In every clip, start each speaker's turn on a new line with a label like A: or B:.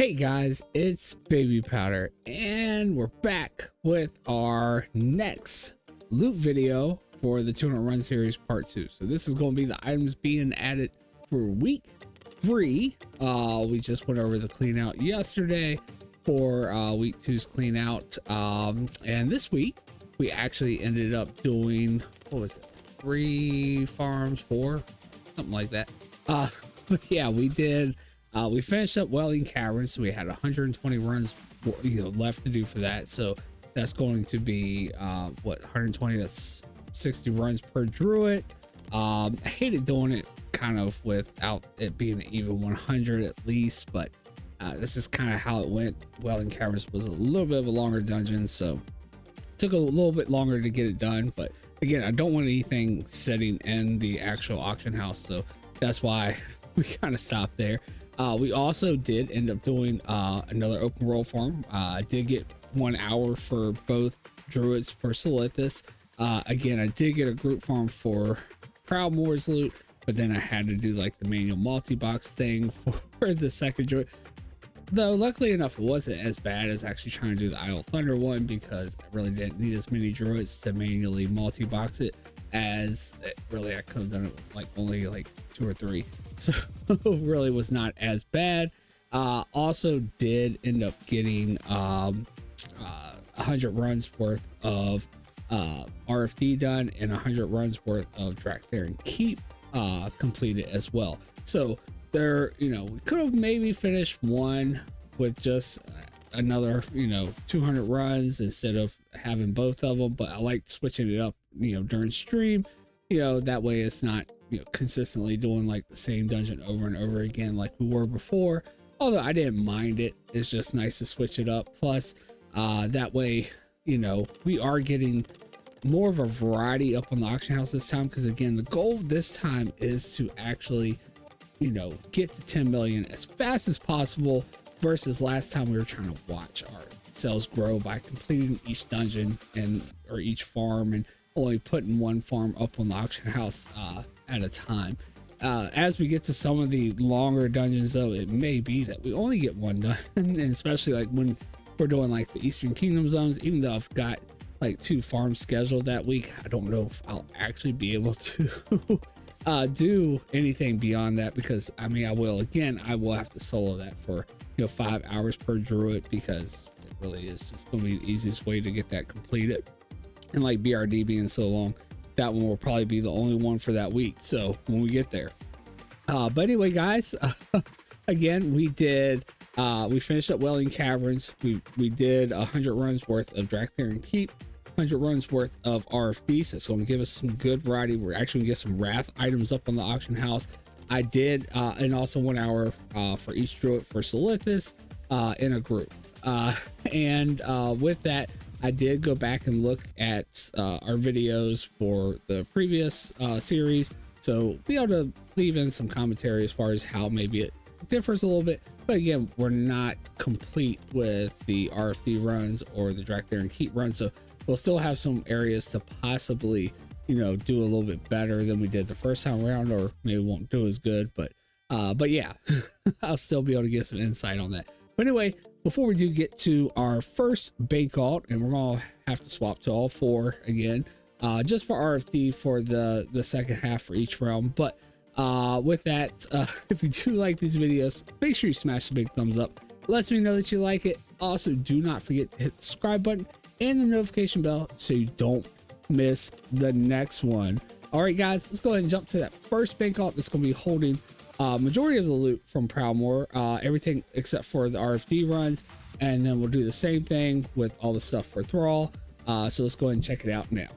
A: Hey guys, it's Babypowder, and we're back with our next loot video for the 200 Run Series Part 2. So this is going to be the items being added for week 3. We just went over the clean out yesterday for week 2's clean out. And this week we actually ended up doing, what was it, 3 farms, 4, something like that. But yeah, we did. We finished up wailing caverns, so we had 120 runs left to do for that. So that's going to be what, 120, that's 60 runs per druid. I hated doing it kind of without it being an even 100 at least, but this is kind of how it went. Wailing caverns was a little bit of a longer dungeon, so it took a little bit longer to get it done. But again, I don't want anything sitting in the actual auction house, so that's why we kind of stopped there. We also did end up doing another open world farm. I did get 1 hour for both druids for silithus. Again, I did get a group farm for Proudmoore's loot, but then I had to do like the manual multi-box thing for the second druid. Though luckily enough, it wasn't as bad as actually trying to do the Isle of Thunder one, because I really didn't need as many druids to manually multi-box it as really I could have done it with like only like 2 or 3. So really was not as bad. Also did end up getting 100 runs worth of RFD done and 100 runs worth of drak'tharon keep completed as well. So there, we could have maybe finished one with just another 200 runs instead of having both of them, but I like switching it up during stream, that way it's not consistently doing like the same dungeon over and over again like we were before. Although I didn't mind it, it's just nice to switch it up. Plus that way we are getting more of a variety up on the auction house this time, because again, the goal this time is to actually get to 10 million as fast as possible, versus last time we were trying to watch our sales grow by completing each dungeon or each farm and only putting one farm up on the auction house at a time. As we get to some of the longer dungeons though, it may be that we only get one done, and especially like when we're doing like the Eastern Kingdom zones. Even though I've got like 2 farms scheduled that week, I don't know if I'll actually be able to do anything beyond that, because I will have to solo that for 5 hours per druid, because it really is just going to be the easiest way to get that completed. And like BRD being so long, that one will probably be the only one for that week, so when we get there. But anyway guys, again, we finished up wailing caverns. We did 100 runs worth of drak'tharon keep, 100 runs worth of RFD, so it's going to give us some good variety. We're actually gonna get some wrath items up on the auction house. I did and also 1 hour for each druid for silithus in a group. And with that, I did go back and look at our videos for the previous series, so be able to leave in some commentary as far as how maybe it differs a little bit. But again, we're not complete with the RFD runs or the drak'tharon keep runs, so we'll still have some areas to possibly do a little bit better than we did the first time around, or maybe won't do as good, but yeah, I'll still be able to get some insight on that. But anyway, before we do get to our first bake alt, and we're gonna have to swap to all 4 again, just for RFD for the second half for each realm. But with that, if you do like these videos, make sure you smash the big thumbs up. It lets me know that you like it. Also, do not forget to hit the subscribe button and the notification bell so you don't miss the next one. All right guys, let's go ahead and jump to that first bank alt that's going to be holding majority of the loot from Proudmoore, everything except for the RFD runs, and then we'll do the same thing with all the stuff for Thrall. So let's go ahead and check it out now.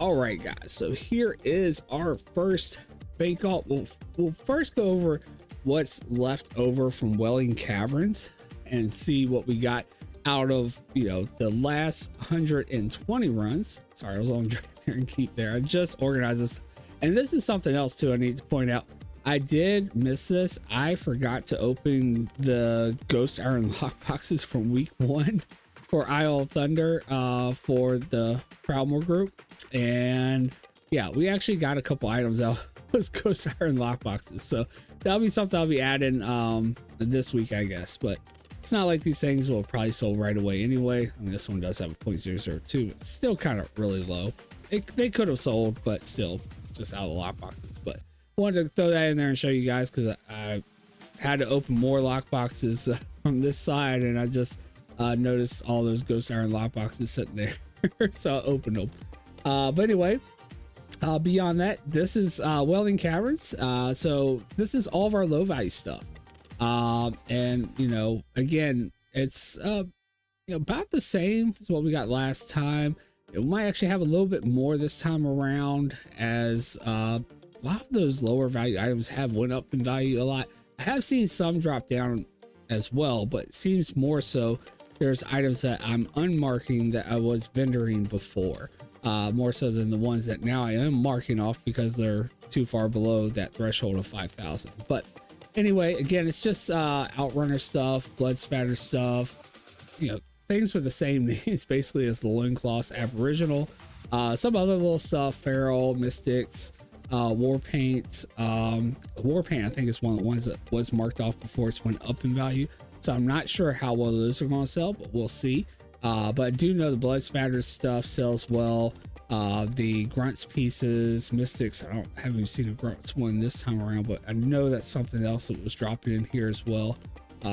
A: All right guys, so here is our first bank alt. We'll first go over what's left over from wailing caverns and see what we got out of the last 120 runs. Sorry, I was on drak'tharon keep there. I just organized this, and this is something else too I need to point out. I did miss this. I forgot to open the ghost iron lockboxes from week 1 for Isle of Thunder for the Proudmoore group, and yeah, we actually got a couple items out those ghost iron lockboxes. So that'll be something I'll be adding this week, I guess. But it's not like these things will probably sold right away anyway. I mean, this one does have a 0.002. It's still kind of really low. They could have sold, but still just out of the lockboxes. But I wanted to throw that in there and show you guys because I had to open more lockboxes from this side, and I just noticed all those ghost iron lockboxes sitting there. So I opened them. But anyway, beyond that, this is Wailing Caverns. So this is all of our low value stuff. And you know, again, it's about the same as what we got last time. It might actually have a little bit more this time around, as a lot of those lower value items have went up in value a lot. I have seen some drop down as well, but it seems more so there's items that I'm unmarking that I was vendoring before, more so than the ones that now I am marking off because they're too far below that threshold of 5,000. But anyway, again, it's just outrunner stuff, blood spatter stuff, you know, things with the same names basically as the loincloths, aboriginal, some other little stuff, feral, mystics, war paints. War paint I think is one of the ones that was marked off before it's went up in value, so I'm not sure how well those are going to sell, but we'll see. But I do know the blood spatter stuff sells well. The grunts pieces, mystics, haven't even seen a grunts one this time around, but I know that's something else that was dropping in here as well.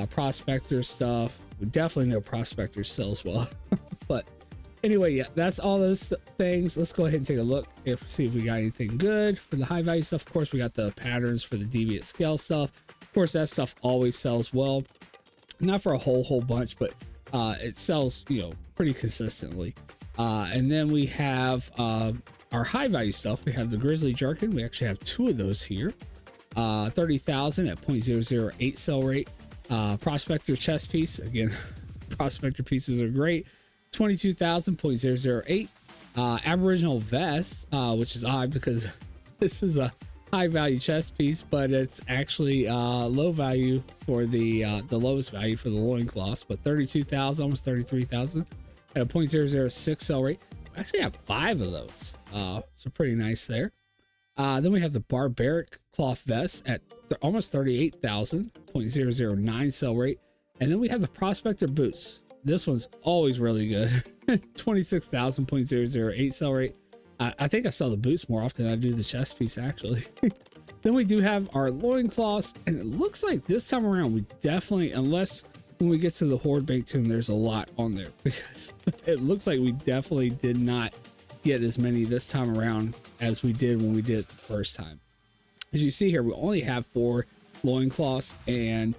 A: Prospector stuff, we definitely know prospector sells well. But anyway, yeah, that's all those things. Let's go ahead and take a look see if we got anything good for the high value stuff. Of course, we got the patterns for the deviant scale stuff. Of course, that stuff always sells well, not for a whole bunch, but it sells, you know, pretty consistently. And then we have our high value stuff. We have the grizzly jerkin. We actually have two of those here. 30,000 at 0.008 sell rate. Prospector chest piece, again, prospector pieces are great. 22,000, 0.008. Aboriginal vest, which is odd because this is a high value chest piece, but it's actually low value for the lowest value for the loincloths, but 32,000, almost 33,000 at a 0.006 sell rate. We actually have 5 of those, so pretty nice there. Then we have the barbaric cloth vest at almost 38,000, 0.009 sell rate. And then we have the prospector boots. This one's always really good. 26,000, 0.008 sell rate. I think I sell the boots more often than I do the chest piece, actually. Then we do have our loincloths, and it looks like this time around we definitely, unless when we get to the horde bait tune, there's a lot on there, because it looks like we definitely did not get as many this time around as we did when we did it the first time. As you see here, we only have 4 loincloths, and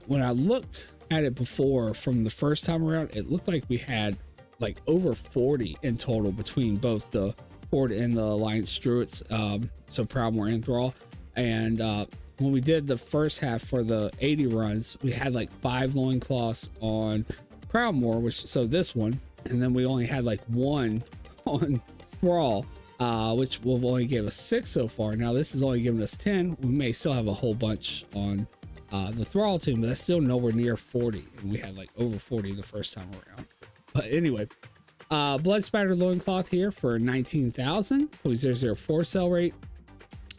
A: when I looked at it before from the first time around, it looked like we had like over 40 in total between both the horde and the alliance druids, so Proudmoore and Thrall. And when we did the first half for the 80 runs, we had like 5 loincloths on Proudmoore, which, so this one, and then we only had like 1 on Thrall, which will only give us 6 so far. Now this is only giving us 10. We may still have a whole bunch on the Thrall team, but that's still nowhere near 40, and we had like over 40 the first time around. But anyway, blood spatter loincloth here for 19,000, 0.004 sell rate.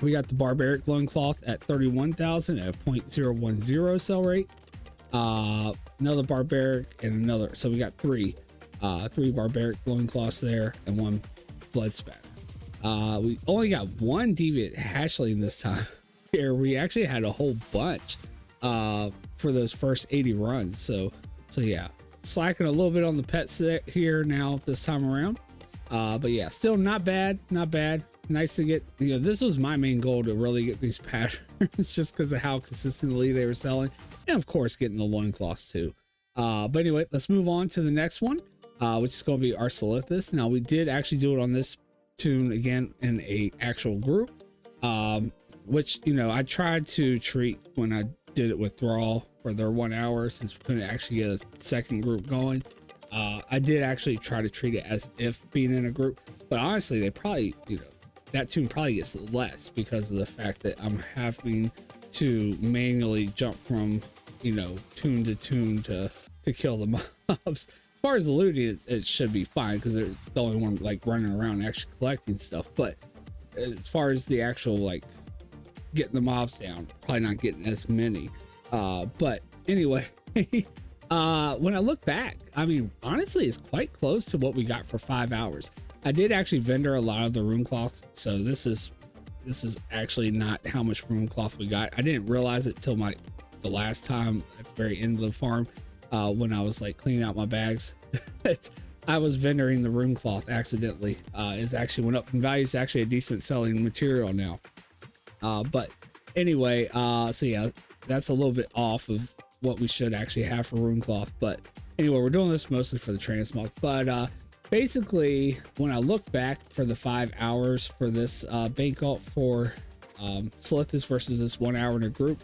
A: We got the barbaric loincloth at 31,000 at 0.010 sell rate. Another barbaric and another, so we got 3 barbaric loincloths there and 1 blood spatter. We only got 1 deviant hatchling this time. Here we actually had a whole bunch for those first 80 runs. So yeah, slacking a little bit on the pets here now this time around. But yeah, still not bad. Nice to get, you know, this was my main goal, to really get these patterns just because of how consistently they were selling, and of course getting the loincloths too. But anyway, let's move on to the next one, which is going to be our silithus. Now we did actually do it on this tune again in a actual group, which, you know, I tried to treat when I did it with Thrall for their 1 hour, since we couldn't actually get a second group going. I did actually try to treat it as if being in a group, but honestly, they probably, you know, that tune probably gets less because of the fact that I'm having to manually jump from, you know, tune to tune to kill the mobs. As far as the looting, it should be fine because they're the only one like running around and actually collecting stuff. But as far as the actual like getting the mobs down, probably not getting as many. But anyway, when I look back, I mean, honestly, it's quite close to what we got for 5 hours. I did actually vendor a lot of the room cloth, so this is actually not how much room cloth we got. I didn't realize it till the last time at the very end of the farm, when I was like cleaning out my bags. I was vendoring the room cloth accidentally. It's actually went up in value. It's actually a decent selling material now. But anyway, so yeah, that's a little bit off of what we should actually have for room cloth. But anyway, we're doing this mostly for the transmog. But basically, when I look back for the 5 hours for this bank alt for silithus versus this 1 hour in a group,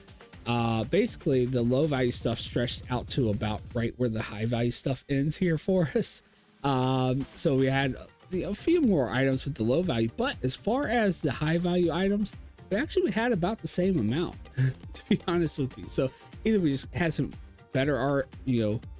A: basically the low value stuff stretched out to about right where the high value stuff ends here for us. So we had a few more items with the low value, but as far as the high value items, we actually had about the same amount, to be honest with you. So either we just had some better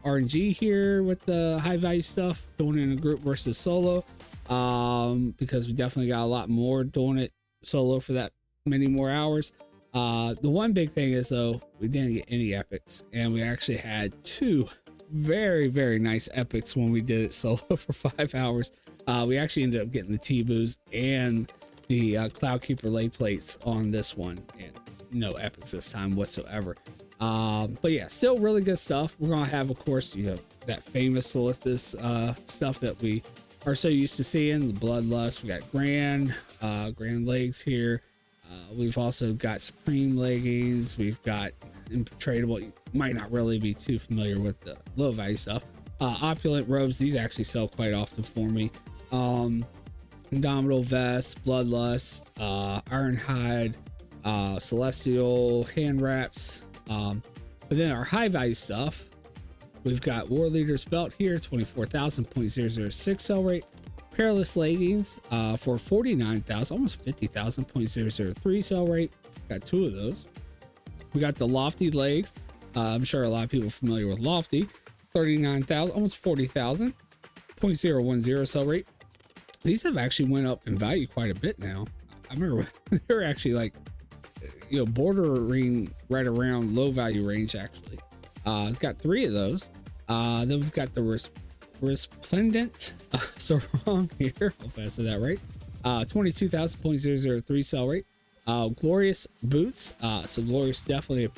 A: RNG here with the high value stuff doing it in a group versus solo, because we definitely got a lot more doing it solo for that many more hours. The one big thing is though, we didn't get any epics, and we actually had 2 very, very nice epics when we did it solo for 5 hours. We actually ended up getting the T-boos and the Cloud Keeper lay plates on this one, and no epics this time whatsoever. But yeah, still really good stuff. We're gonna have, of course, that famous silithus stuff that we are so used to seeing, the bloodlust. We got grand legs here. We've also got supreme leggings. We've got impenetrable. You might not really be too familiar with the low value stuff. Opulent robes, these actually sell quite often for me. Indomitable vest, bloodlust, ironhide, celestial hand wraps. But then our high value stuff, we've got war leader's belt here, 24,000.006 sell rate. Perilous leggings for 49,000, almost 50,000.003 sell rate. Got 2 of those. We got the lofty legs. I'm sure a lot of people are familiar with lofty. 39,000, almost 40,000.010 sell rate. These have actually went up in value quite a bit now. I remember they were actually like, bordering right around low value range actually. It's got 3 of those. Then we've got the resplendent sarong here. Hope I said that right. 22,000.003 sell rate. Glorious boots. So glorious, definitely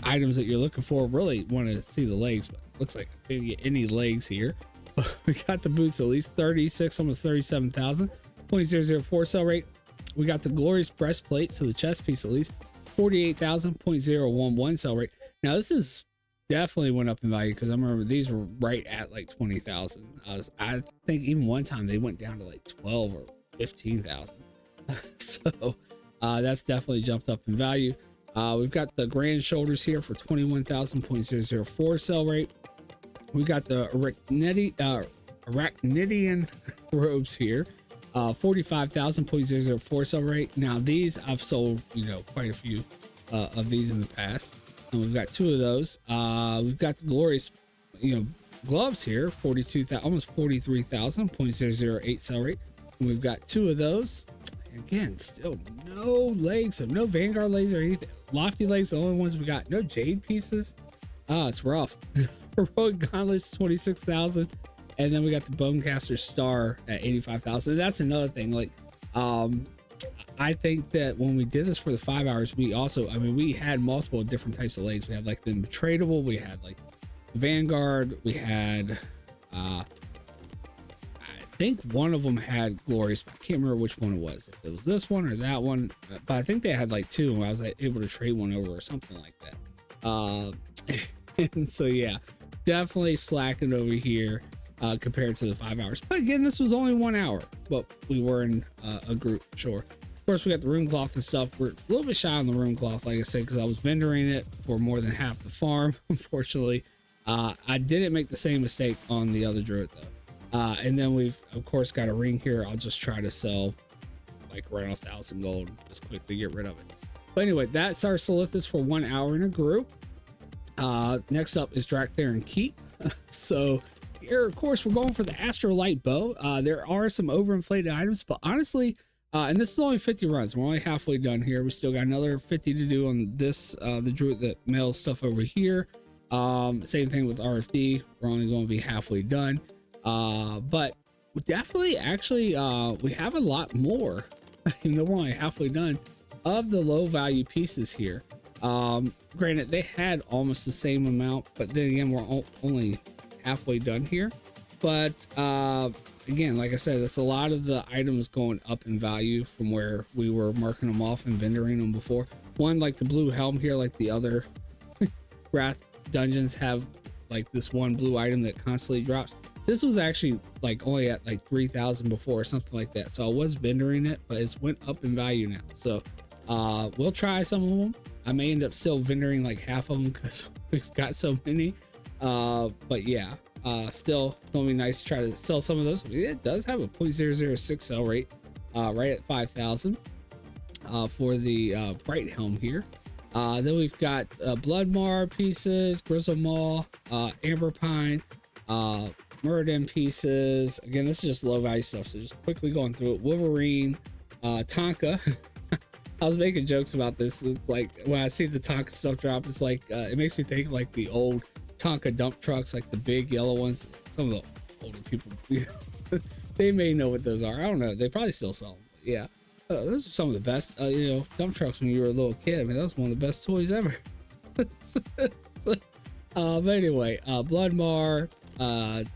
A: items that you're looking for. Really want to see the legs, but looks like I didn't get any legs here. We got the boots at least 36, almost 37,000.004 sell rate. We got the glorious breastplate, so the chest piece at least 48,000.011 sell rate. Now this is definitely went up in value because I remember these were right at like 20,000. I think even one time they went down to like 12 or 15,000. So that's definitely jumped up in value. We've got the grand shoulders here for 21,000.004 sell rate. We got the arachnidian robes here, 45,000.004 sell rate. Now these I've sold quite a few of these in the past, and we've got 2 of those. We've got the glorious gloves here, 42,000, almost 43,000.008 sell rate, and we've got 2 of those. Again, still no legs, so no Vanguard legs or anything. Lofty legs, the only ones we got. No jade pieces. It's rough. Heroic gauntlets, 26,000, and then we got the Bonecaster star at 85,000. That's another thing. Like, I think that when we did this for the 5 hours, we also, we had multiple different types of legs. We had like the unbetrayable, we had like Vanguard, we had I think one of them had glorious, but I can't remember which one it was, if it was this one or that one, but I think they had like 2 and I was like able to trade one over or something like that. And so yeah, definitely slacking over here compared to the 5 hours. But again, this was only 1 hour, but we were in a group, sure. Of course, we got the room cloth and stuff. We're a little bit shy on the room cloth, like I said, because I was vendoring it for more than half the farm. Unfortunately, I didn't make the same mistake on the other druid though. And then we've of course got a ring here. I'll just try to sell like around 1,000 gold, just quickly get rid of it. But anyway, that's our silithus for 1 hour in a group. Next up is drak'tharon keep. So here, of course, we're going for the Astrolight bow. There are some overinflated items, but honestly, and this is only 50 runs. We're only halfway done here. We still got another 50 to do on this, the druid that mails stuff over here. Same thing with RFD. We're only going to be halfway done. But we definitely actually, we have a lot more, even though we're only halfway done, of the low value pieces here. Granted, they had almost the same amount, but then again, we're only halfway done here. But again, like I said, it's a lot of the items going up in value from where we were marking them off and vendoring them before. One, like the blue helm here, like the other Wrath dungeons have like this one blue item that constantly drops. This was actually like only at like 3,000 before or something like that. So I was vendoring it, but it's went up in value now. So we'll try some of them. I may end up still vendoring like half of them because we've got so many. But yeah, still gonna be nice to try to sell some of those. It does have a 0.006 sell rate, right at 5,000 for the bright helm here. Then we've got Bloodmar pieces, Grizzle Maw, Amber Pine, Muradin pieces. Again, this is just low value stuff, so just quickly going through it. Wolverine, Tonka. I was making jokes about this. Like when I see the Tonka stuff drop, it's like it makes me think of like the old Tonka dump trucks, like the big yellow ones. Some of the older people, they may know what those are. I don't know. They probably still sell them. But yeah, those are some of the best, dump trucks when you were a little kid. I mean, that was one of the best toys ever. But anyway, Bloodmar, and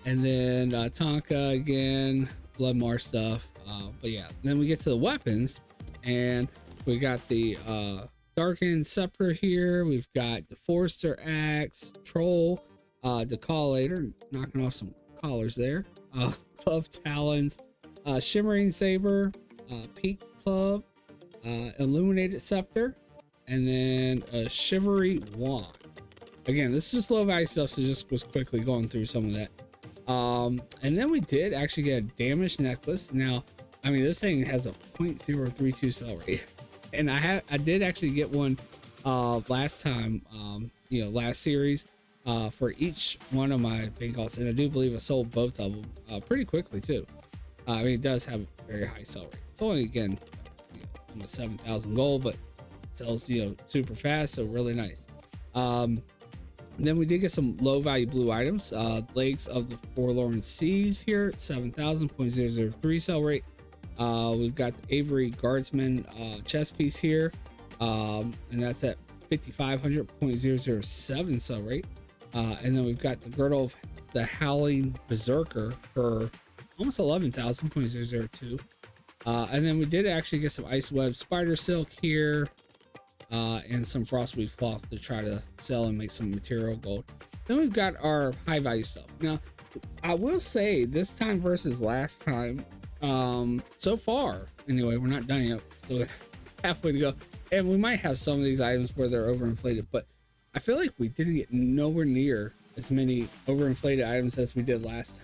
A: then Tonka again, Bloodmar stuff. But yeah, then we get to the weapons. And we got the Darkened Scepter here. We've got the Forester Axe, Troll, the Collator, knocking off some collars there. Club Talons, Shimmering Saber, Peak Club, Illuminated Scepter, and then a Shivery Wand. Again, this is just low value stuff, so just was quickly going through some of that. And then we did actually get a damaged necklace. Now, I mean, this thing has a 0.032 sell rate, and I did actually get one last time, last series, for each one of my big calls, and I do believe I sold both of them pretty quickly too. I mean, it does have a very high sell rate. It's only, again, almost 7,000 gold, but it sells super fast, so really nice. Then we did get some low value blue items. Legs of the Forlorn Seas here, 7,000, 0.003 sell rate. We've got the Avery Guardsman chest piece here, and that's at 5,500, 0.007 sell rate. And then we've got the Girdle of the Howling Berserker for almost 11,000, 0.002. And then we did actually get some Ice Web Spider Silk here, and some Frostweave Cloth to try to sell and make some material gold. Then we've got our high value stuff. Now, I will say this time versus last time, so far anyway, we're not done yet, so halfway to go, and we might have some of these items where they're overinflated, but I feel like we didn't get nowhere near as many overinflated items as we did last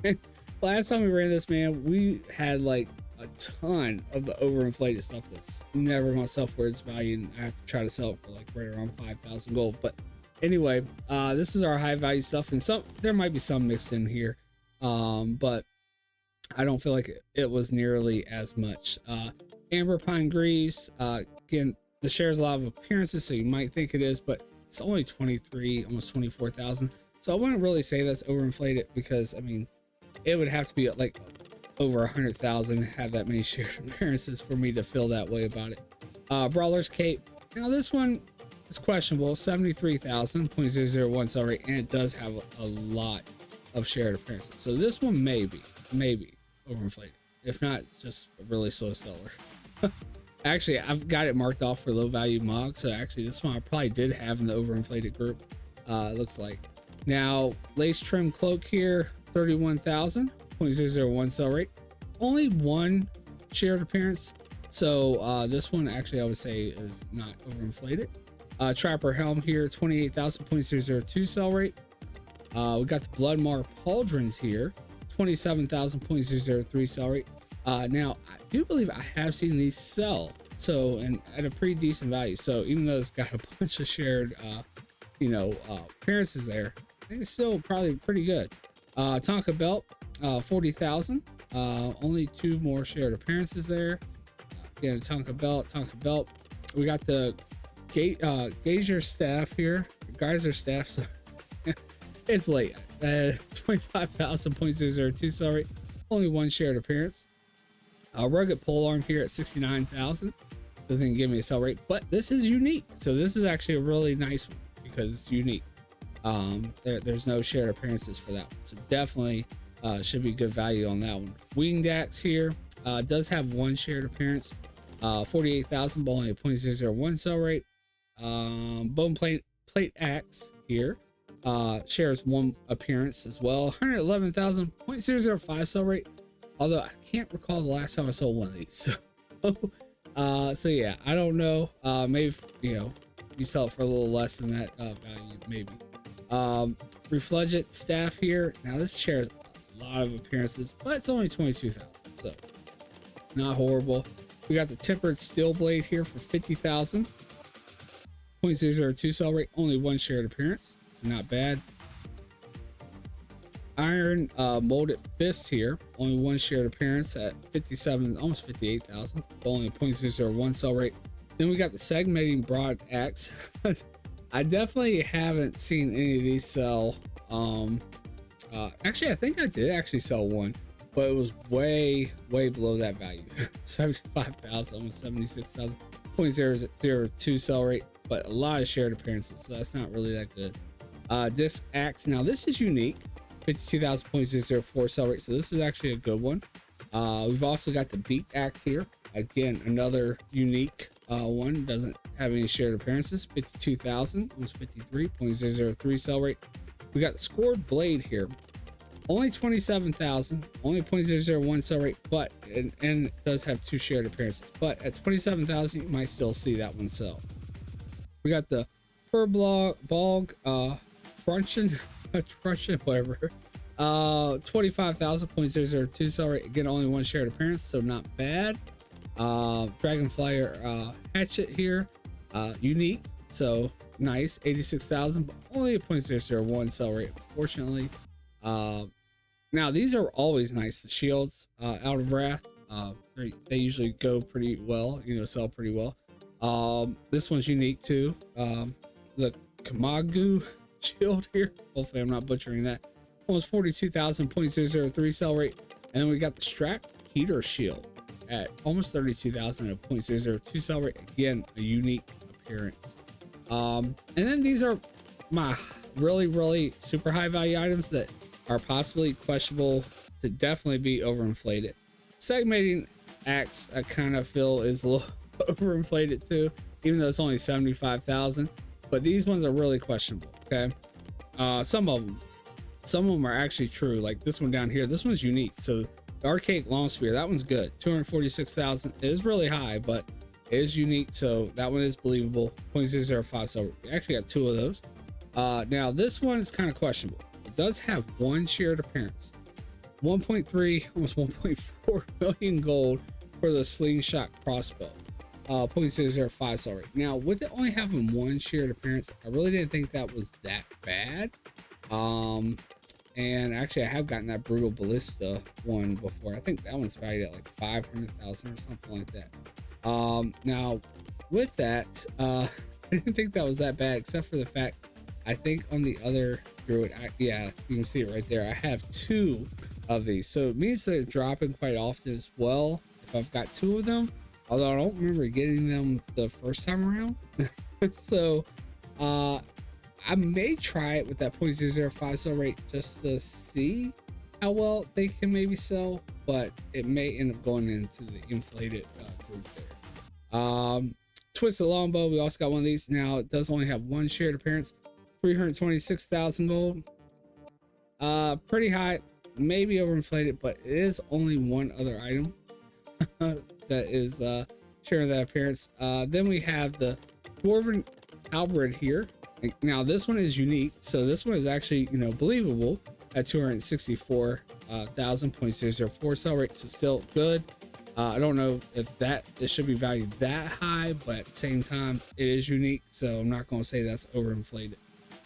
A: time. Last time we ran this, man, we had like a ton of the overinflated stuff that's never gonna sell for its value, and I have to try to sell it for like right around 5,000 gold. But anyway, this is our high value stuff, and there might be some mixed in here, but I don't feel like it was nearly as much. Amber Pine Greaves, again, the shares a lot of appearances, so you might think it is, but it's only 23, almost 24,000. So I wouldn't really say that's overinflated, because I mean, it would have to be like over 100,000 have that many shared appearances for me to feel that way about it. Brawler's Cape. Now this one is questionable, 73,000, 0.001 sell rate, and it does have a lot of shared appearances. So this one maybe overinflated. If not, it's just a really slow seller. Actually, I've got it marked off for low value mog, so actually this one I probably did have in the overinflated group. It looks like. Now, lace trim cloak here, 31,000, 0.001 sell rate. Only one shared appearance, so this one actually I would say is not overinflated. Trapper helm here, 28,000, 0.002 sell rate. We got the Bloodmar pauldrons here, 27,000, 0.003 sell rate. Now I do believe I have seen these sell, so, and at a pretty decent value. So even though it's got a bunch of shared appearances there, think it's still probably pretty good. Tonka belt, 40,000. Only 2 more shared appearances there. Again, Tonka belt. We got the Geyser staff here, Geyser staff. So it's late. 25,000.002 sell rate. Only 1 shared appearance. Rugged polearm here at 69,000. Doesn't give me a sell rate, but this is unique. So this is actually a really nice one because it's unique. There's no shared appearances for that one, so definitely should be good value on that one. Winged axe here does have 1 shared appearance, 48,000, but only a 0.001 sell rate. Bone plate axe here shares 1 appearance as well, 111,000.005 sell rate. Although I can't recall the last time I sold one of these. So yeah, I don't know. Maybe you sell it for a little less than that value, maybe. Refulgent staff here. Now this shares a lot of appearances, but it's only 22,000, so not horrible. We got the tempered steel blade here for 50,000. 0.002 sell rate, only 1 shared appearance, so not bad. Iron molded fist here, only 1 shared appearance at 57, almost 58,000, only 0.001 sell rate. Then we got the segmenting broad axe. I definitely haven't seen any of these sell. Actually, I think I did actually sell one, but it was way below that value. 75,000, almost 76,000. 0.002 sell rate, but a lot of shared appearances, so that's not really that good. Disc axe. Now this is unique. 52,000.004 sell rate, so this is actually a good one. We've also got the beak axe here. Again, another unique one. Doesn't have any shared appearances. 52,000, almost 53.003 sell rate. We got the scored blade here. Only 27,000, only 0.001 sell rate, but and it does have 2 shared appearances. But at 27,000, you might still see that one sell. We got the fur bog truncheon, whatever. 25,000.002 sell rate. Again, only 1 shared appearance, so not bad. Dragonflyer hatchet here, unique, so nice. 86,000, but only a 0.001 sell rate, unfortunately. Now these are always nice. The shields out of wrath, they usually go pretty well, sell pretty well. This one's unique too. The Kamagu shield here, hopefully I'm not butchering that, almost 42,000.003 sell rate. And then we got the strap heater shield at almost 32,000 at 0.002 sell rate. Again, a unique appearance. And then these are my really super high value items that are possibly questionable to definitely be overinflated. Segmenting axe, I kind of feel is a little overinflated too, even though it's only 75,000. But these ones are really questionable. Okay, some of them are actually true. Like this one down here, this one's unique. So the archaic long spear, that one's good. 246,000 is really high, but it is unique, so that one is believable. 0.005, so we actually got 2 of those. Now this one is kind of questionable. It does have 1 shared appearance, 1.3, almost 1.4 million gold for the slingshot crossbow. 0.005 sell rate. Now with it only having 1 shared appearance, I really didn't think that was that bad. And actually I have gotten that brutal ballista one before. I think that one's valued at like 500,000 or something like that. Now with that, I didn't think that was that bad, except for the fact I think on the other druid, yeah, you can see it right there, I have 2 of these, so it means they're dropping quite often as well if I've got 2 of them, although I don't remember getting them the first time around. So I may try it with that 0.005 sell rate just to see how well they can maybe sell, but it may end up going into the inflated group there. Twisted longbow, we also got one of these. Now it does only have 1 shared appearance, 326,000 gold. Pretty high, maybe overinflated, but it is only 1 other item that is sharing that appearance. Then we have the dwarven halberd here. Now this one is unique, so this one is actually believable at 264,000.004 sell rate, so still good. I don't know if it should be valued that high, but at the same time it is unique, so I'm not going to say that's overinflated.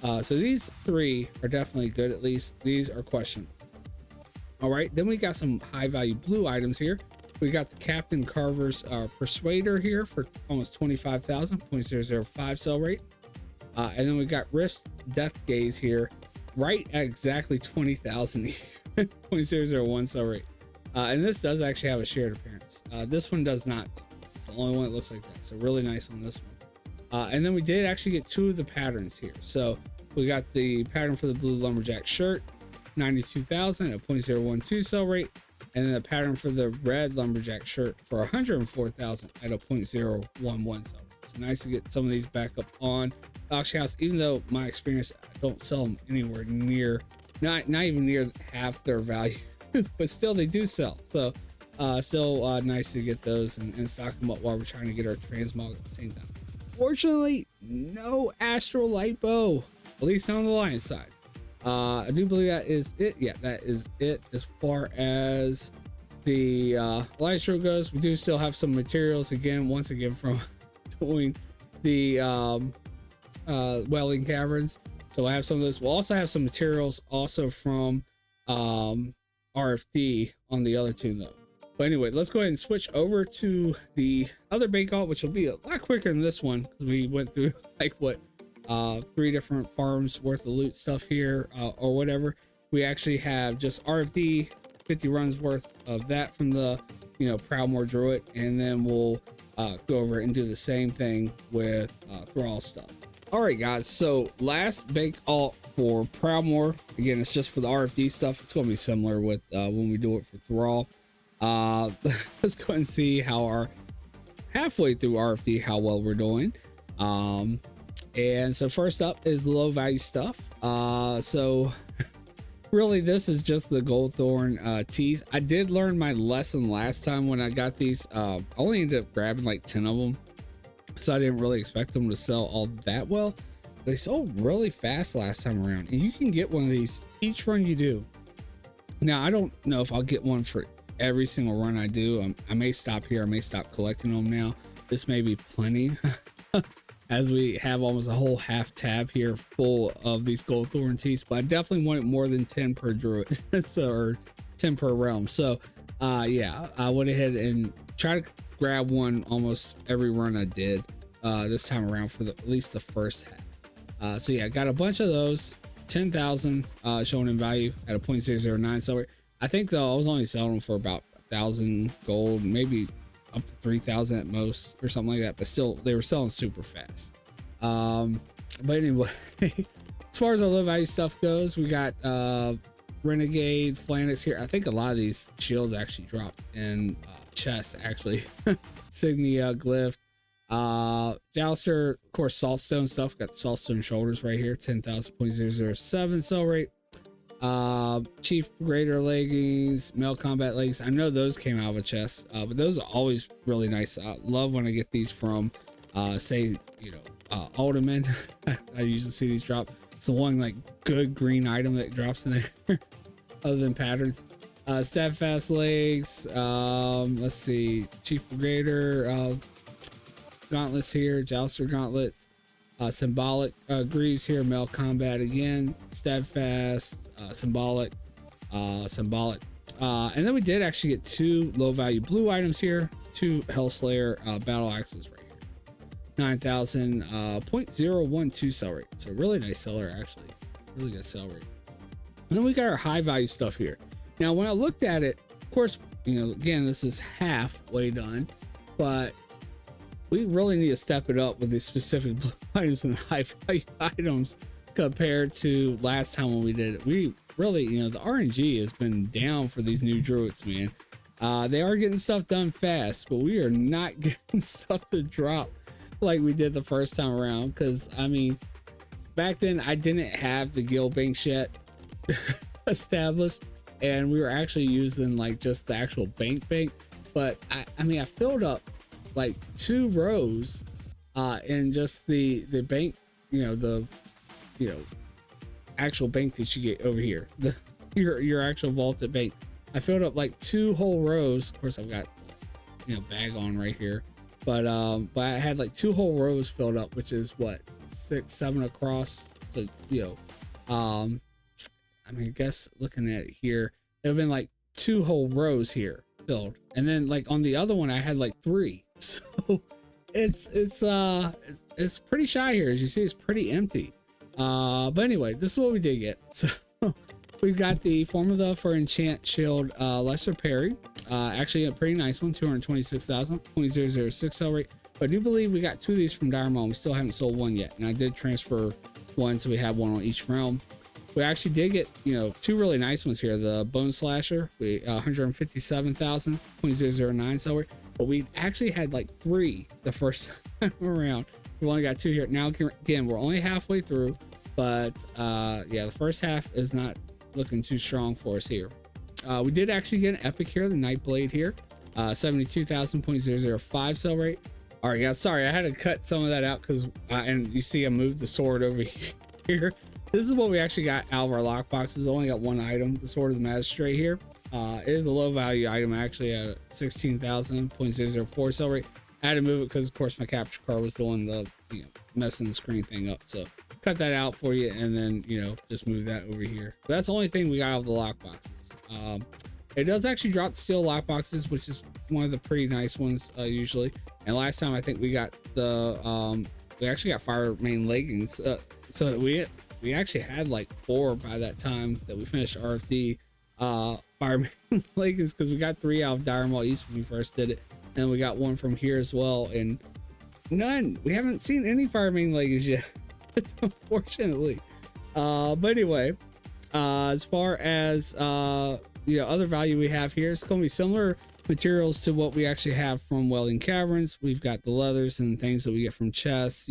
A: So these three are definitely good. At least these are questionable. All right, then we got some high value blue items here. We got the Captain Carver's Persuader here for almost 25,000, 0.005 sell rate. And then we got Rift's Death Gaze here, right at exactly 20,000, 0.001 sell rate. And this does actually have a shared appearance. This one does not. It's the only one that looks like that. So really nice on this one. And then we did actually get two of the patterns here. So we got the pattern for the blue lumberjack shirt, 92,000 at 0.012 sell rate. And then the pattern for the red lumberjack shirt for 104,000 at a 0.011 sell rate. It's nice to get some of these back up on auction house, even though my experience, I don't sell them anywhere near, not even near half their value, but still they do sell. So still nice to get those and stock them up while we're trying to get our transmog at the same time. Fortunately, no astral lipo, at least on the lion side. I do believe that is it. Yeah, that is it as far as the Alliance Road goes. We do still have some materials once again from doing the wailing caverns. So I have some of those. We'll also have some materials also from RFD on the other two though. But anyway, let's go ahead and switch over to the other bake alt, which will be a lot quicker than this one because we went through like what 3 different farms worth of loot stuff here or whatever. We actually have just RFD 50 runs worth of that from the Proudmoore Druid, and then we'll go over and do the same thing with Thrall stuff. All right guys, so last bake alt for Proudmoore, again it's just for the RFD stuff. It's going to be similar with when we do it for Thrall. Let's go and see how our halfway through RFD how well we're doing. And so first up is low value stuff. So really this is just the Goldthorn teas. I did learn my lesson last time when I got these. I only ended up grabbing like 10 of them, so I didn't really expect them to sell all that well. They sold really fast last time around, and you can get one of these each run you do. Now I don't know if I'll get one for every single run I do. I may stop here. I may stop collecting them now. This may be plenty. As we have almost a whole half tab here full of these Goldthorn teas, but I definitely wanted more than 10 per druid, so, or 10 per realm. So yeah, I went ahead and tried to grab one almost every run I did this time around for at least the first half. So yeah, I got a bunch of those, 10,000 showing in value at a 0.009 sell rate. I think though I was only selling them for about 1,000 gold, maybe up to 3,000 at most or something like that, but still they were selling super fast. But anyway, as far as our low value stuff goes, we got Renegade Flanix here. I think a lot of these shields actually dropped in chests actually. Signia Glyph, Jouster, of course Saltstone stuff, got the Saltstone shoulders right here, 10,000.007 sell rate. Chief Greater leggings, male combat leggings. I know those came out of a chest, but those are always really nice. I love when I get these from say Alderman. I usually see these drop. It's the one like good green item that drops in there other than patterns. Steadfast legs, let's see, Chief Greater gauntlets here, Jouster gauntlets, symbolic greaves here, male combat again, steadfast, symbolic, and then we did actually get 2 low value blue items here, 2 Hellslayer battle axes right here, 9,000.012 sell rate. So really nice seller, actually really good sell rate. And then we got our high value stuff here. Now when I looked at it, of course, again, this is halfway done, but we really need to step it up with these specific blue items and high value items compared to last time when we did it. We really, the RNG has been down for these new druids, man. They are getting stuff done fast, but we are not getting stuff to drop like we did the first time around. Because I mean, back then I didn't have the guild banks yet established, and we were actually using like just the actual bank, but I mean I filled up like 2 rows in just the bank, the actual bank that you get over here, your actual vaulted bank. I filled up like 2 whole rows. Of course I've got bag on right here, but I had like 2 whole rows filled up, which is what, 6, 7 across, So, I mean, I guess looking at it here, there have been like 2 whole rows here filled, and then like on the other one I had like 3. So it's pretty shy here. As you see, it's pretty empty. But anyway, this is what we did get. So we've got the formula for enchant shield, lesser parry, actually a pretty nice one, 226,000, 0.006 sell rate. But I do believe we got 2 of these from Dire Maul. We still haven't sold 1 yet, and I did transfer 1, so we have 1 on each realm. We actually did get, 2 really nice ones here. The Bone Slasher, 157,000, 0.009 sell rate. But we actually had like 3 the first time around. We only got 2 here. Now, again, we're only halfway through, but yeah, the first half is not looking too strong for us here. We did actually get an epic here, the Nightblade here, 72,000, 0.005 sell rate. All right, yeah, sorry, I had to cut some of that out because, and you see I moved the sword over here. This is what we actually got out of our lockboxes. Only got 1 item, the Sword of the Magistrate here. It is a low value item, actually at 16,000, 0.004 sell rate. I had to move it because, of course, my capture card was doing the messing the screen thing up. So cut that out for you, and then just move that over here. But that's the only thing we got out of the lockboxes. It does actually drop steel lockboxes, which is one of the pretty nice ones usually. And last time I think we got the we actually got fire main leggings. So we actually had like 4 by that time that we finished RFD fire main leggings, because we got 3 out of Dire Maul East when we first did it, and we got 1 from here as well, and none. We haven't seen any fire main leggings yet, unfortunately. But anyway, as far as other value we have here, it's going to be similar materials to what we actually have from Wailing Caverns. We've got the leathers and things that we get from chests,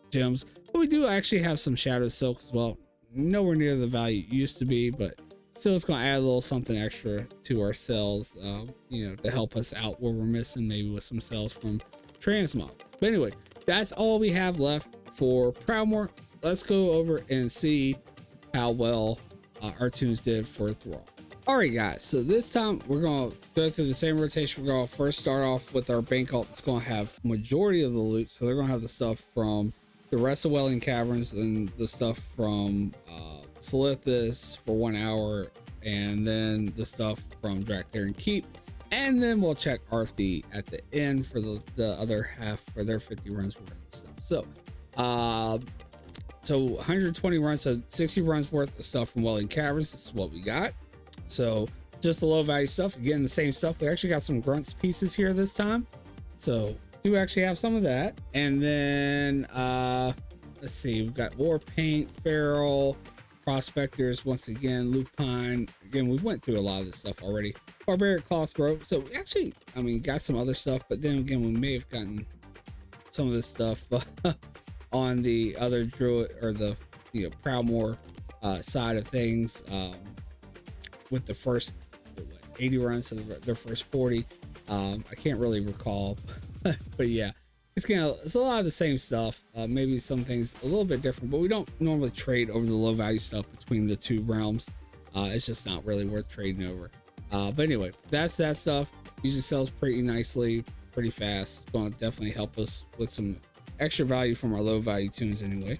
A: gems, but we do actually have some shadow silk as well. Nowhere near the value it used to be, but still it's going to add a little something extra to our cells, to help us out where we're missing, maybe with some cells from transmog. But anyway, that's all we have left for Proudmoore. Let's go over and see how well our tunes did for Thrall. All right, guys, so this time we're going to go through the same rotation. We're going to first start off with our bank alt. It's going to have majority of the loot, so they're going to have the stuff from the rest of Wailing Caverns, and the stuff from Silithus for 1 hour, and then the stuff from drak'tharon Keep, and then we'll check RFD at the end for the other half for their 50 runs worth of stuff. So 120 runs, so 60 runs worth of stuff from Wailing Caverns. This is what we got. So just the low value stuff, again, the same stuff. We actually got some grunts pieces here this time, so do actually have some of that. And then let's see, we've got war paint, feral, prospectors, once again, lupine. Again, we went through a lot of this stuff already. Barbaric cloth rope. So we actually, got some other stuff, but then again, we may have gotten some of this stuff on the other druid, or the Proudmoore side of things, with the first 80 runs, so their first 40. I can't really recall, but yeah, it's a lot of the same stuff. Maybe some things a little bit different, but we don't normally trade over the low value stuff between the 2 realms. It's just not really worth trading over. But anyway, that's that stuff. Usually sells pretty nicely, pretty fast. It's going to definitely help us with some extra value from our low value tunes anyway.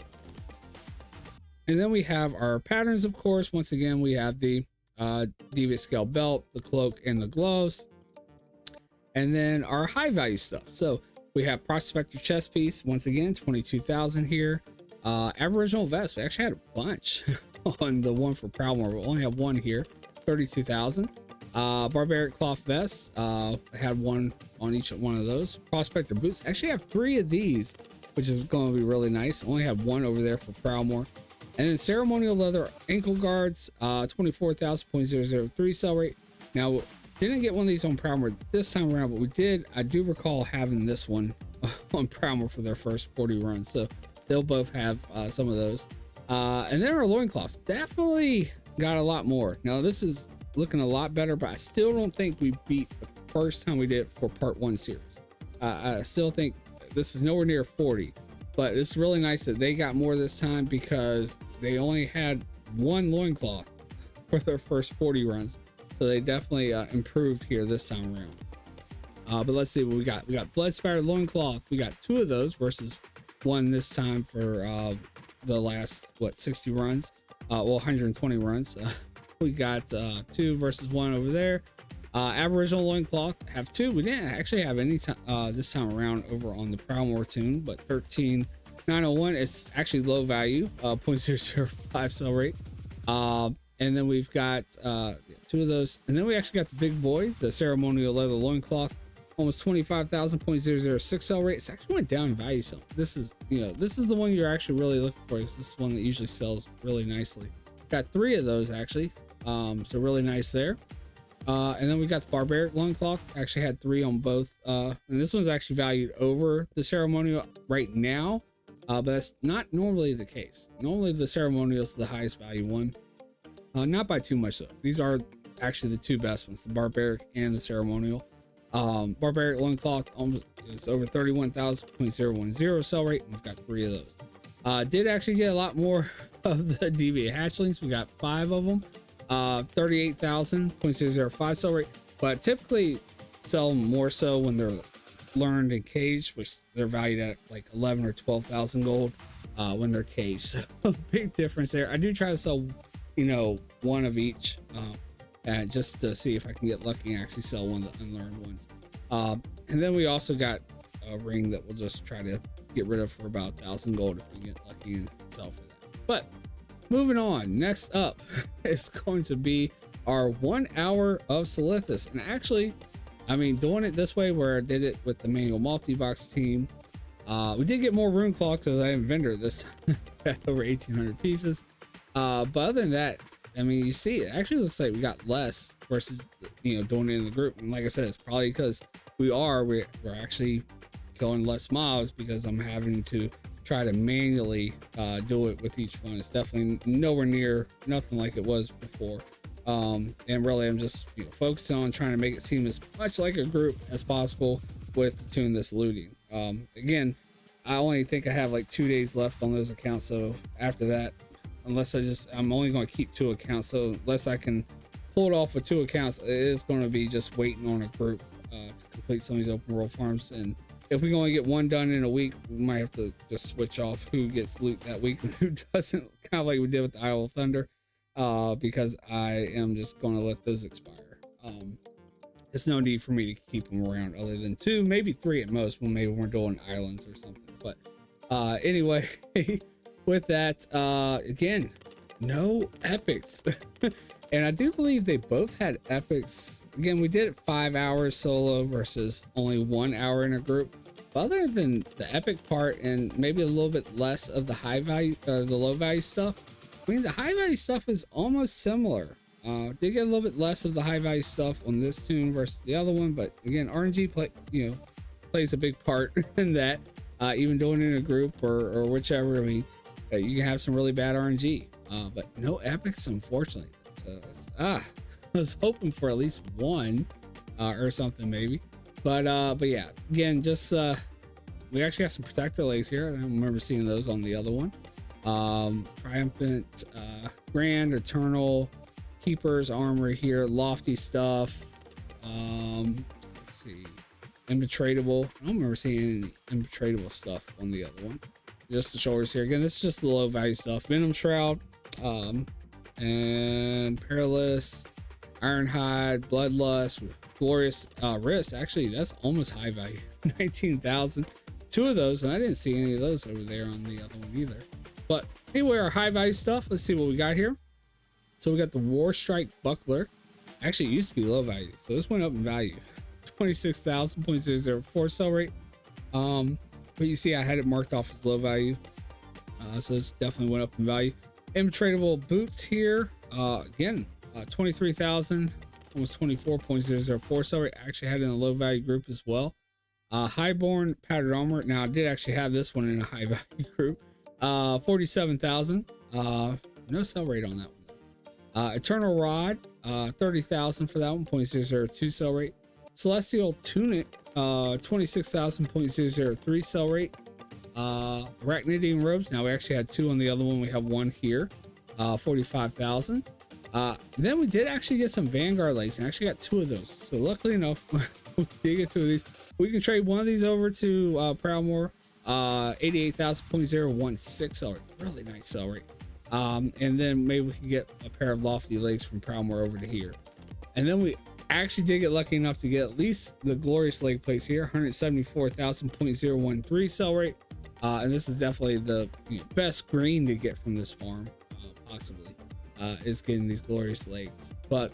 A: And then we have our patterns, of course. Once again, we have the deviant scale belt, the cloak, and the gloves. And then our high value stuff. So we have prospector chest piece, once again, 22,000 here. Aboriginal vest, we actually had a bunch on the one for Proudmoore. We only have 1 here, 32,000. Barbaric cloth vest, I had 1 on each one of those. Prospector boots, actually have 3 of these, which is going to be really nice. Only have 1 over there for Proudmoore. And then ceremonial leather ankle guards, 24,000.003 sell rate. Now, didn't get one of these on Proudmoore this time around, but I do recall having this one on Proudmoore for their first 40 runs. So they'll both have some of those. And then our loincloths definitely got a lot more. Now, this is looking a lot better, but I still don't think we beat the first time we did it for part 1 series. I still think this is nowhere near 40. But it's really nice that they got more this time, because they only had 1 loincloth for their first 40 runs. So they definitely improved here this time around. But let's see what we got. We got blood spattered loincloth. We got 2 of those versus 1 this time for the last, what, 60 runs, well, 120 runs. We got 2 versus 1 over there. Aboriginal loincloth have 2. We didn't actually have any this time around over on the Proudmoore tune, but 13901, it's actually low value, 0.005 sell rate. And then we've got 2 of those, and then we actually got the big boy, the ceremonial leather loincloth, almost 25,000, 0.006 sell rate. It's actually went down in value some. This is, this is the one you're actually really looking for, because this is one that usually sells really nicely. Got 3 of those actually, so really nice there. And then we got the barbaric loincloth, actually had 3 on both, and this one's actually valued over the ceremonial right now, but that's not normally the case. Normally the ceremonial is the highest value one, not by too much though. These are actually the 2 best ones, the barbaric and the ceremonial. Barbaric loincloth almost is over 31,000, 0.010 sell rate, and we've got 3 of those. Did actually get a lot more of the DBA hatchlings. We got 5 of them, 38,000, 0.005 sell rate, but typically sell more so when they're learned and caged, which they're valued at like 11 or 12,000 gold when they're caged. So big difference there. I do try to sell, 1 of each, just to see if I can get lucky and actually sell one of the unlearned ones. And then we also got a ring that we'll just try to get rid of for about 1,000 gold if we get lucky and sell for that. But moving on, next up is going to be our 1 hour of silithus. And actually, doing it this way where I did it with the manual multi-box team, we did get more rune cloth because I didn't vendor this at over 1,800 pieces. But other than that, you see, it actually looks like we got less versus, doing it in the group. And like I said, it's probably because we're actually killing less mobs, because I'm having to try to manually do it with each one. It's definitely nowhere near nothing like it was before. And really, I'm just focusing on trying to make it seem as much like a group as possible with the tune that's looting. Again, I only think I have like 2 days left on those accounts, so after that, I'm only going to keep 2 accounts, so unless I can pull it off with 2 accounts, it is going to be just waiting on a group to complete some of these open world farms. And if we can only get 1 done in a week, we might have to just switch off who gets loot that week and who doesn't, kind of like we did with the Isle of Thunder, because I am just going to let those expire. There's no need for me to keep them around other than 2, maybe 3 at most, when maybe we're doing islands or something. But anyway, with that, again, no epics. And I do believe they both had epics. Again, we did it 5 hours solo versus only 1 hour in a group. But other than the epic part and maybe a little bit less of the high value, the low value stuff, the high value stuff is almost similar. Did get a little bit less of the high value stuff on this tune versus the other one, but again, RNG plays a big part in that. Even doing it in a group or whichever. You can have some really bad RNG, but no epics, unfortunately. I was hoping for at least 1 or something maybe, but yeah, again, just we actually got some protector legs here. I don't remember seeing those on the other one. Triumphant, Grand, Eternal, Keeper's armor here, lofty stuff. Let's see, Impenetrable. I don't remember seeing any Impenetrable stuff on the other one. Just the shoulders here. Again, this is just the low value stuff. Venom Shroud, and Perilous, Ironhide, Bloodlust, Glorious Wrist. Actually, that's almost high value. 19,000. 2 of those, and I didn't see any of those over there on the other one either. But anyway, our high value stuff. Let's see what we got here. So we got the War Strike Buckler. Actually, it used to be low value, so this went up in value. 26,000, 0.004 sell rate. But you see, I had it marked off as low value, so this definitely went up in value. Impenetrable boots here, again, 23,000, almost 24.004 sell rate. Actually had it in a low value group as well. Highborn powdered armor. Now I did actually have this one in a high value group. 47,000. No sell rate on that one. Eternal Rod, 30,000 for that one, 0.002 sell rate. Celestial Tunic, 26,000, 0.003 sell rate. Arachnidian Robes. Now we actually had 2 on the other one. We have 1 here. 45,000. Then we did actually get some Vanguard legs, and actually got 2 of those. So luckily enough, we did get 2 of these. We can trade one of these over to Proudmoore, 88,000.016 cell rate. Really nice cell rate. And then maybe we can get a pair of lofty legs from Proudmoore over to here. And then we actually did get lucky enough to get at least the glorious leg plates here, 174,000.013 cell rate. And this is definitely the best green to get from this farm, possibly, is getting these glorious legs. But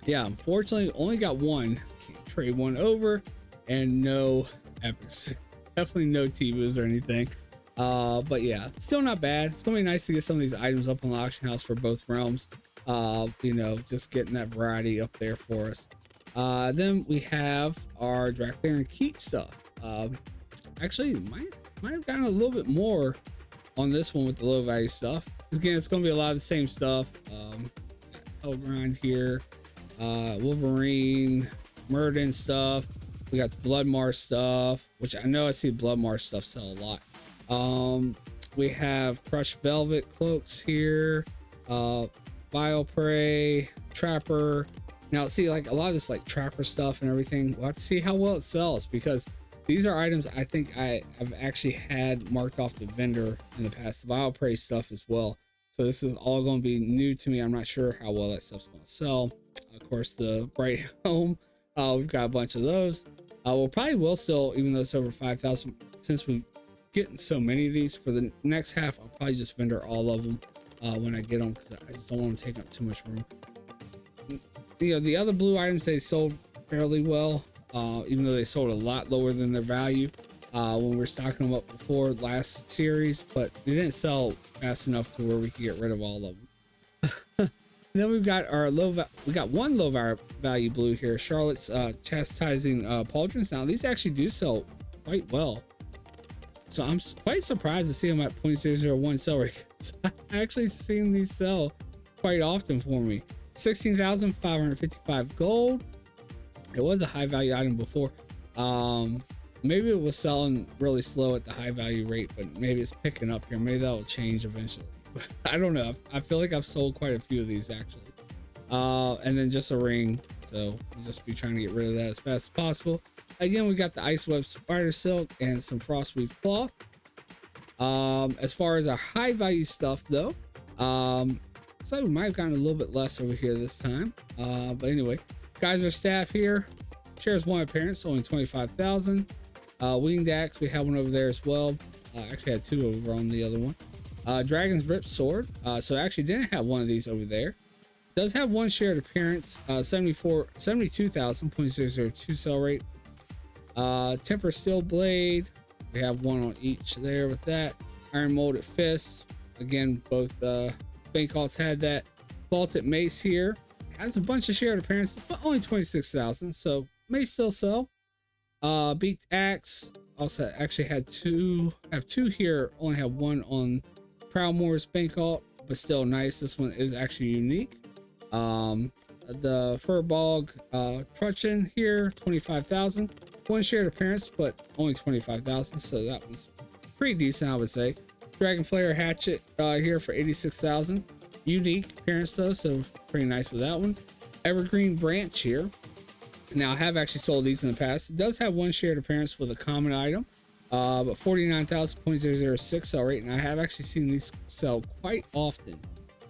A: yeah, unfortunately, only got one. Can't trade one over, and no epics. Definitely no T-Boos or anything. But yeah, still not bad. It's gonna be nice to get some of these items up on the auction house for both realms. Just getting that variety up there for us. Then we have our drak'tharon keep stuff. Actually, might have gotten a little bit more on this one with the low value stuff. Again, it's gonna be a lot of the same stuff. Hellgrind here, Wolverine, Murden stuff. We got the Bloodmar stuff, which I know I see Bloodmar stuff sell a lot. We have crushed velvet cloaks here, Vile Prey, Trapper. Now see, like a lot of this like Trapper stuff and everything, we'll have to see how well it sells, because these are items I think I have actually had marked off the vendor in the past. The Vile Prey stuff as well. So this is all going to be new to me. I'm not sure how well that stuff's going to sell. Of course, the Bright Home, we've got a bunch of those. We'll probably will still, even though it's over 5,000, since we getting so many of these. For the next half, I'll probably just vendor all of them when I get them, because I just don't want them taking up too much room. The other blue items, they sold fairly well, even though they sold a lot lower than their value when we were stocking them up before last series, but they didn't sell fast enough to where we could get rid of all of them. Then we've got our we got one low value blue here, Charlotte's chastising pauldrons. Now these actually do sell quite well, so I'm quite surprised to see them at 0.001 sell rate. I've actually seen these sell quite often for me. 16,555 gold. It was a high value item before. Maybe it was selling really slow at the high value rate, but maybe it's picking up here. Maybe that will change eventually. I don't know. I feel like I've sold quite a few of these actually. And then just a ring, so we'll just be trying to get rid of that as fast as possible. Again, we got the ice web spider silk and some frostweave cloth. As far as our high value stuff though, so we might have gotten a little bit less over here this time, but anyway, Geyser staff here shares one appearance, only 25,000. Winged axe, we have one over there as well. Actually had two over on the other one. Dragon's Rip sword, so I actually didn't have one of these over there. Does have one shared appearance, 72,000.002 sell rate. Temper steel blade, we have one on each there with that. Iron molded fists, again both bank alts had that. Vaulted mace here has a bunch of shared appearances, but only 26,000, so may still sell. Beaked axe also actually have two here, only have one on Proudmoore's bank alt, but still nice. This one is actually unique. The Furbog truncheon here, 25,000. One shared appearance, but only 25,000, so that was pretty decent, I would say. Dragon Flayer hatchet here for 86,000. Unique appearance though, so pretty nice with that one. Evergreen branch here. Now I have actually sold these in the past. It does have one shared appearance with a common item, but 49,000.006 sell rate, and I have actually seen these sell quite often.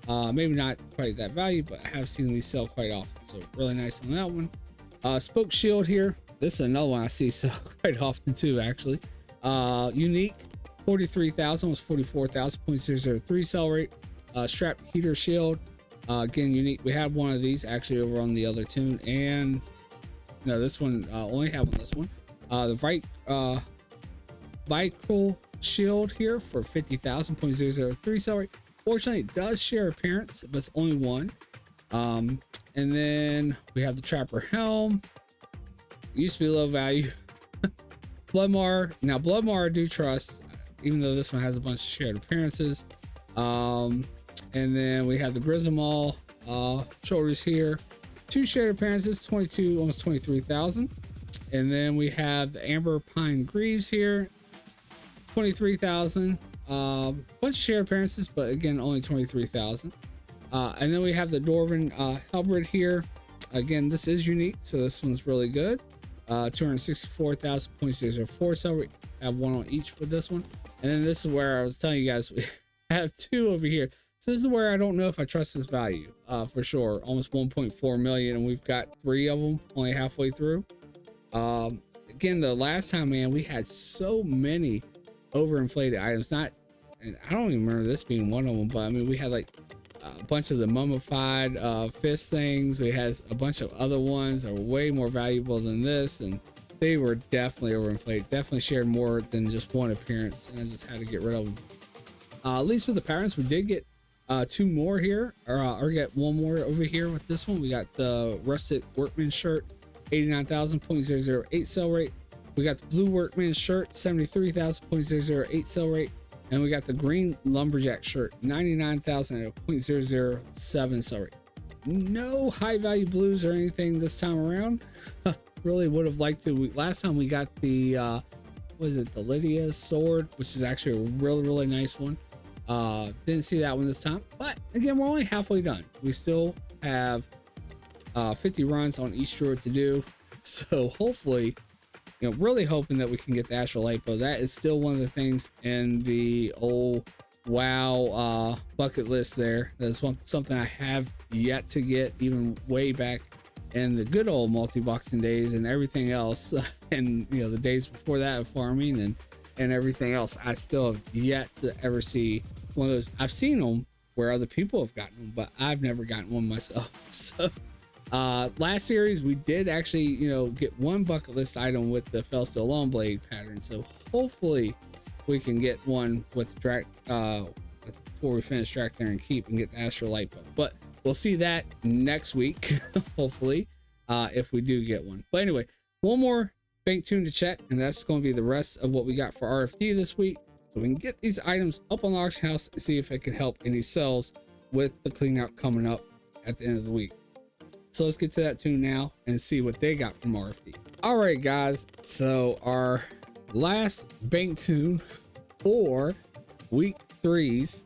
A: Maybe not quite that value, but I have seen these sell quite often, so really nice on that one. Spoke shield here. This is another one I see sell quite often too, actually. Unique, 43,000 was 44,000.003 sell rate. Strap heater shield, again unique. We had one of these actually over on the other tune, and no, this one only have on this one. The Vicral shield here for 50,000.003 sell rate. Fortunately, it does share appearance, but it's only one. And then we have the Trapper helm. It used to be low value. Bloodmar. Now Bloodmar I do trust, even though this one has a bunch of shared appearances. And then we have the Grizzlemaw shoulders here. Two shared appearances, 22, almost 23,000. And then we have the Amber Pine Greaves here, 23,000. Bunch of shared appearances, but again, only 23,000. And then we have the Dwarven Halberd here. Again, this is unique, so this one's really good. 264,000.004 sell rate. have one on each for this one. And then this is where I was telling you guys, we have two over here. So this is where I don't know if I trust this value for sure. Almost 1.4 million, and we've got 3 of them only halfway through. Again, the last time, man, we had so many overinflated items. And I don't even remember this being one of them, but I mean, we had like a bunch of the mummified fist things. We had a bunch of other ones that were way more valuable than this, and they were definitely overinflated. Definitely shared more than just one appearance, and I just had to get rid of them. At least with the patterns, we did get 2 more here, or get 1 more over here with this one. We got the rustic workman shirt, 89,000.008 sell rate. We got the blue workman shirt, 73,000.008 sell rate. And we got the green lumberjack shirt, 99,000.007 sell rate. No high value blues or anything this time around. Really would have liked to. Last time we got the was it the Lydia sword, which is actually a really nice one. Didn't see that one this time, but again, we're only halfway done. We still have 50 runs on each druid to do, so hopefully, you know, really hoping that we can get the astral lipo. That is still one of the things in the old WoW bucket list there. That's something I have yet to get, even way back in the good old multi-boxing days and everything else, and you know, the days before that of farming and everything else. I still have yet to ever see one of those. I've seen them where other people have gotten them, but I've never gotten one myself. So last series we did actually, you know, get one bucket list item with the Felsteel Longblade pattern, so hopefully we can get one with before we finish drak'tharon Keep and get the astral lipo. But we'll see that next week hopefully, if we do get one. But anyway, one more bank tune to check, and that's going to be the rest of what we got for RFD this week, so we can get these items up on the auction house and see if it can help any sales with the clean out coming up at the end of the week. So let's get to that tune now and see what they got from RFD. All right, guys. So our last bank tune for week 3's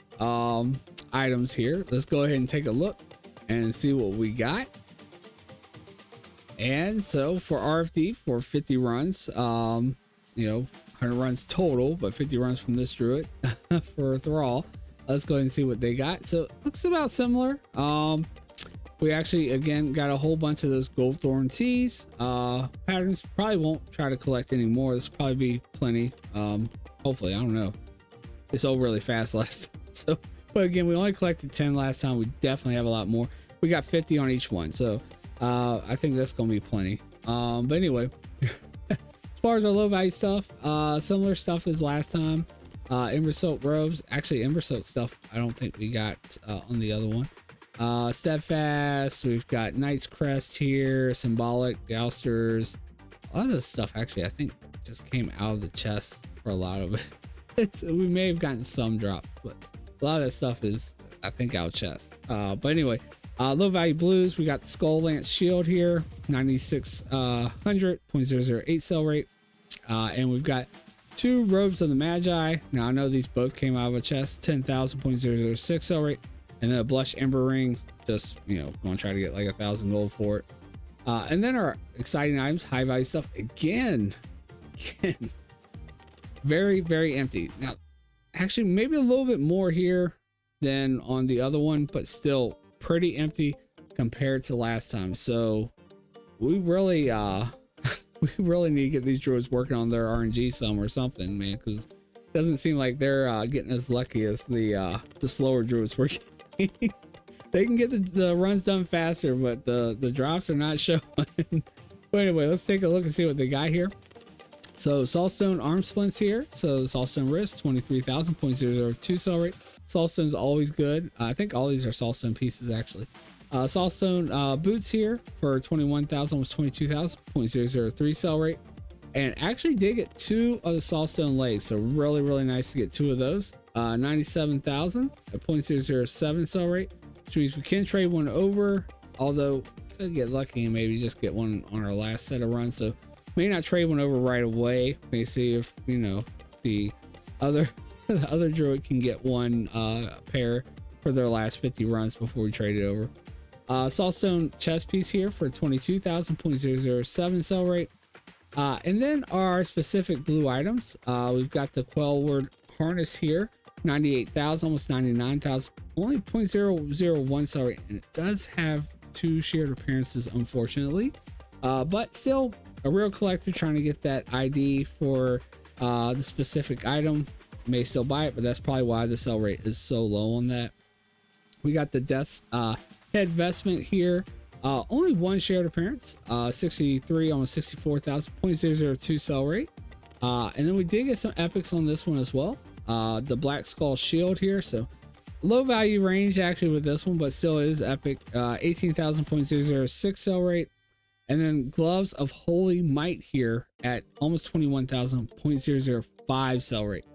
A: items here. Let's go ahead and take a look and see what we got. And so for RFD, for 50 runs, you know, 100 runs total, but 50 runs from this druid for Thrall. Let's go ahead and see what they got. So it looks about similar. We actually, again, got a whole bunch of those gold thorn teas. Patterns, probably won't try to collect any more. This will probably be plenty. Hopefully, I don't know. It sold really fast last time. So, but again, we only collected 10 last time. We definitely have a lot more. We got 50 on each one. So I think that's going to be plenty. But anyway, as far as our low value stuff, similar stuff as last time. Ember Silk robes. Actually, Ember Silk stuff, I don't think we got on the other one. Steadfast, we've got Knight's Crest here, Symbolic, Jousters. A lot of this stuff actually I think just came out of the chest for a lot of it. We may have gotten some drop, but a lot of that stuff is I think out chest. But anyway, low value blues, we got the Skull Lance Shield here, 9600.008 sell rate, and we've got 2 robes of the Magi. Now I know these both came out of a chest, 10,000.006 sell rate. And then a blush ember ring, just, you know, going to try to get like 1,000 gold for it. And then our exciting items, high value stuff, again, very empty. Now, actually, maybe a little bit more here than on the other one, but still pretty empty compared to last time. So we really, we really need to get these druids working on their RNG some or something, man, because it doesn't seem like they're getting as lucky as the slower druids were getting. They can get the runs done faster, but the drops are not showing. But anyway, let's take a look and see what they got here. So Saltstone arm splints here. So Saltstone wrist, 23,000.002 sell rate. Saltstone's always good. I think all these are Saltstone pieces actually. Saltstone boots here for 21,000 was 22,000.003 sell rate. And actually did get 2 of the Saltstone legs, so really nice to get 2 of those. 97,000 at 0.007 sell rate, which means we can trade one over, although we could get lucky and maybe just get one on our last set of runs. So may not trade one over right away. May see if, you know, the other druid can get one pair for their last 50 runs before we trade it over. Saltstone chest piece here for 22,000.007 sell rate. And then our specific blue items, we've got the Quellward harness here, 98,000, almost 99,000, only 0.001 sell rate, and it does have 2 shared appearances, unfortunately, but still a real collector trying to get that ID for the specific item may still buy it, but that's probably why the sell rate is so low on that. We got the Death's head vestment here, only 1 shared appearance, 63, almost 64,000, 0.002 sell rate. And then we did get some epics on this one as well. The Black Skull shield here, so low value range actually with this one, but still is epic. 18,000.006 sell rate. And then Gloves of Holy Might here at almost 21,000.005 sell rate.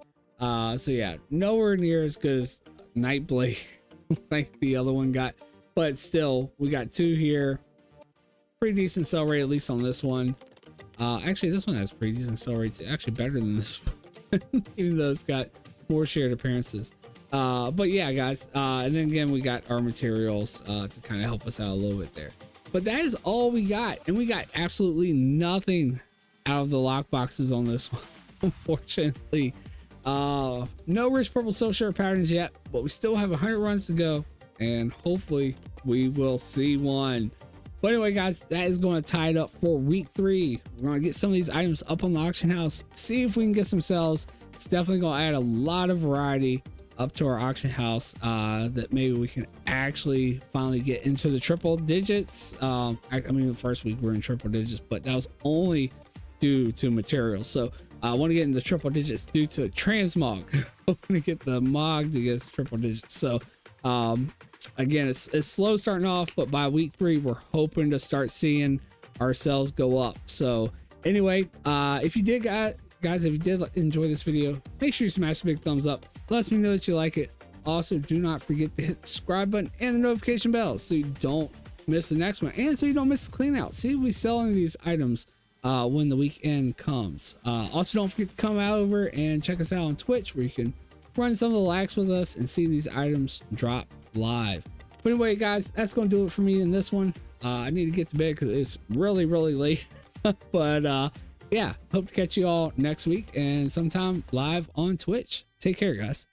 A: So yeah, nowhere near as good as Nightblade like the other one got, but still we got 2 here. Pretty decent sell rate, at least on this one. Actually this one has pretty decent sell rate, actually better than this one, even though it's got more shared appearances. But yeah, guys, and then again we got our materials to kind of help us out a little bit there. But that is all we got, and we got absolutely nothing out of the lock boxes on this one, unfortunately. No rich purple soul shirt patterns yet, but we still have 100 runs to go, and hopefully we will see one. But anyway, guys, that is going to tie it up for week 3. We're going to get some of these items up on the auction house, see if we can get some sales. It's definitely going to add a lot of variety up to our auction house, that maybe we can actually finally get into the triple digits. I mean, the first week we're in triple digits, but that was only due to materials. So I want to get in the triple digits due to transmog. Hoping to get the mog to get us triple digits. So again, it's slow starting off, but by week 3 we're hoping to start seeing our sales go up. So anyway, if you did, guys, if you did enjoy this video, make sure you smash the big thumbs up. Let me know that you like it. Also, do not forget to hit the subscribe button and the notification bell so you don't miss the next one, and so you don't miss the clean out. See if we sell any of these items when the weekend comes. Also, don't forget to come out over and check us out on Twitch, where you can run some of the lags with us and see these items drop live. But anyway, guys, that's going to do it for me in this one. I need to get to bed because it's really late. But yeah, hope to catch you all next week and sometime live on Twitch. Take care, guys.